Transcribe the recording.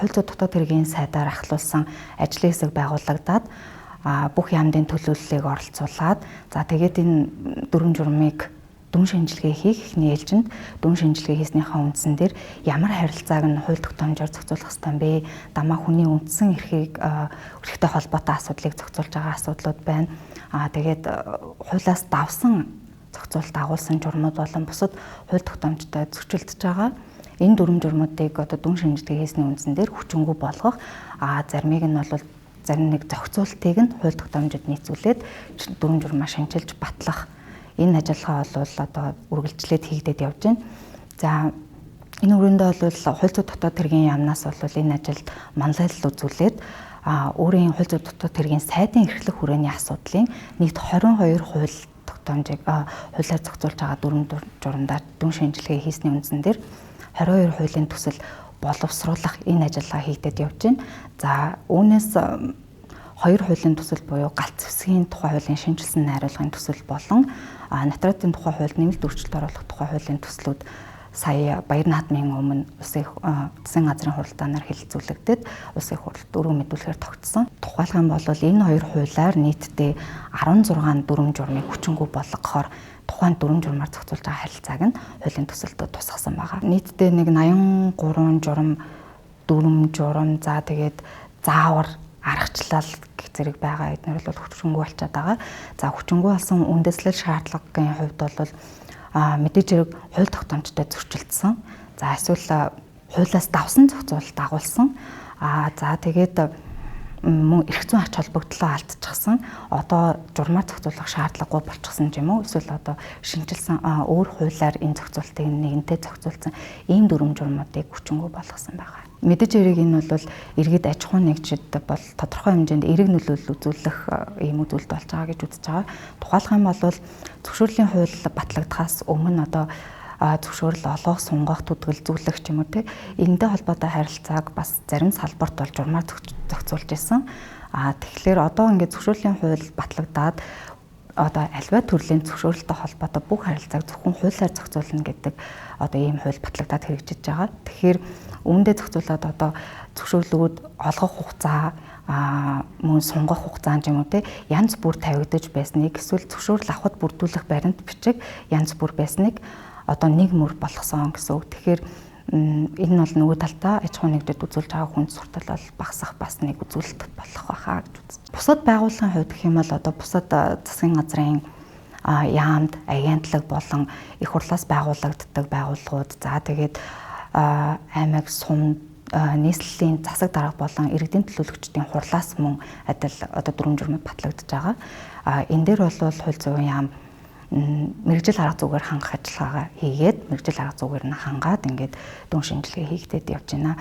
хууль зүйн дотоод хэргийн сайдаар ахлуулсан ажлын хэсэг байгуулагдаад бүх яамдын төлөвлөлийг оролцуулаад за тэгээд энэ дүрм журмыг дүн шинжилгээ хийх эхний ээлжинд дүн шинжилгээ хийснийхаа үндсэн дээр ямар харилцааг нь хууль тогтоомжоор зохицуулах ёстой бэ? Дамаа хүний үндсэн эрхтэй холбоотой асуудлыг зохицуулж байгаа асуудлууд байна. Тэгээд хуулиас давсан зохицуулалт агуулсан журмууд болон бусад хууль тогтоомжтой зөрчилдөж байгаа. Энэ дүрм журмуудыг дүн шинжилгээ хийсний үндсэн дээр хүчингүй болгох, заримыг нь бол зарим нэг зохицуултыг нь хууль тогтоомжид нийцүүлээд дүрм журмаа шинжилж батлах энэ ажиллагаа бол үргэлжлээд хийгдээд явж байна. За энэ өрөөндөө бол хууль зүйн дотоод хэргийн яамнаас бол энэ ажилд манлайлал үзүүлээд өөрийн хууль зүйн дотоод хэргийн сайдын эрхлэх хүрээний асуудлын нийт 22 хууль тогтоомжийг хуулиар зохицуулж байгаа дүрм журамдаа дүн шинжилгээ хийсний үндсэн дээр 22 хуулийн төсөл боловсруулах энэ ажиллагаа хийгдээд явж байна. За үүнээс 2 хуулийн төсөл буюу галт зэвсгийн тухай хуулийн шинжилсэн найруулгын төсөл болон нотариатын тухай хуульд нэмэлт өөрчлөлт оруулах тухай хуулийн төслүүд сая баяр наадмын өмнө улсын газрын хуралдаанаар хэлэлцүүлэгдээд улсын хурлд өргөн мэдүүлэхээр тогтсон. Тухайлх юм бол энэ 2 хуулиар нийтдээ 16 дүрм журмыг хүчингүй болгохоор тухайн дүрм журмаар зохицуулж байгаа харилцааг нь хуулийн төсөлд тусгасан байгаа. Нийтдээ нэг 83 журам дүрм журам за тэгээд заавар аргачлал гэх зэрэг байгаа эдгээр бол хүчингүй болчиход байгаа. За хүчингүй болсон үндэслэл шаардлагын хувьд бол мэдээж хэрэг хууль тогтоомжтой зөрчилдсөн. За эсвэл хуулиас давсан зохицуулалт агуулсан. За тэгээд мөн эрх зүйн ач холбогдлоо алдчихсан. Одоо журмаар зохицуулах шаардлагагүй болчихсон юм уу? Эсвэл одоо шинжилсэн өөр хуулиар энэ зохицуултыг нэгэнтээ зохицуулсан ийм дүрм журмуудыг хүчингүй болгосон байгаа. Мэдээж хэрэг энэ бол иргэд аж ахуйн нэгжид бол тодорхой хэмжээнд эерэг нөлөөлөл үзүүлэх ийм үзүүлэлт болж байгаа гэж үзэж байгаа. Тухайлх юм бол зөвшөөрлийн хууль батлагдахаас өмнө одоо зөвшөөрөл олгох, сунгах, түтгэлзүүлэх ч юм уу те энэтэй холбоотой харилцааг бас зарим салбарт бол журмаар зохицуулж исэн. Тэгэхээр одоо ингээд зөвшөөрлийн хууль батлагдаад одоо альва төрлийн зөвшөөрөлтөй холбоотой бүх харилцааг зөвхөн хуулиар зохицуулна гэдэг одоо ийм хууль батлагдаад хэрэгжиж байгаа. Тэгэхээр үүндээ зохицуулаад одоо зөвшөөрлөгүүд олгох хугацаа мөн сунгах хугацаа юм уу те янз бүр тавигдаж байсныг эсвэл зөвшөөрөл авахд бүрдүүлэх баримт бичиг янз бүр байсныг одоо нэг мөр болгосон гэсэн үг. Тэгэхээр энэ бол нөгөө талдаа аж ахуйн нэгжид үзүүлж байгаа хүнд суртал бол багасах бас нэг үзүүлэлт болох байхаа гэж үзэж. Бусад байгууллагын хувьд гэх юм бол одоо бусад засгийн газрын яамд агентлаг болон их хурлаас байгуулагддаг байгууллагууд за тэгээд аймаг сум нийслэлийн засаг дарга болон иргэдийн төлөөлөгчдийн хурлаас мөн адил одоо дүрм журмууд батлагдж байгаа. Энэ дээр бол хууль зүйн яам мэргэжил арга зүгээр хангах ажиллагаагаа хийгээд мэргэжил арга зүгээр нь хангаад ингээд дүн шинжилгээ хийгдээд явж байна.